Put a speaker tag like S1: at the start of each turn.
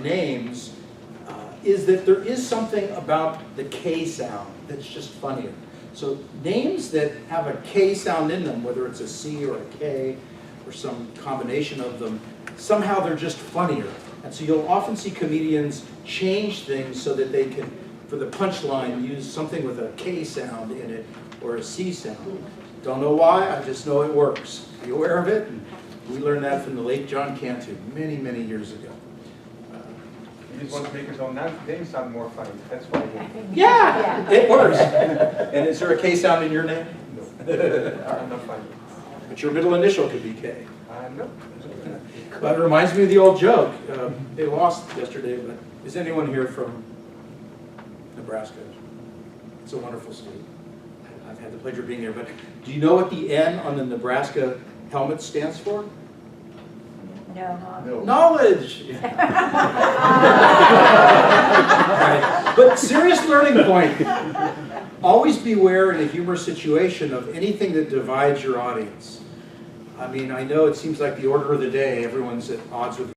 S1: names is that there is something about the K sound that's just funnier. So names that have a K sound in them, whether it's a C or a K or some combination of them, somehow they're just funnier. And so you'll often see comedians change things so that they can, for the punchline, use something with a K sound in it or a C sound. Don't know why, I just know it works. Are you aware of it? We learned that from the late John Cantu many, many years ago.
S2: You just want to make your own name sound more funny. That's why.
S1: Yeah, it works. And is there a K sound in your name?
S2: No. I'm not funny.
S1: But your middle initial could be K.
S2: No.
S1: But it reminds me of the old joke. They lost yesterday, but is anyone here from Nebraska? It's a wonderful state. I've had the pleasure of being there. But do you know what the N on the Nebraska helmet stands for?
S3: No.
S1: Knowledge! Right. But serious learning point. Always beware in a humorous situation of anything that divides your audience. I mean, I know it seems like the order of the day, everyone's at odds with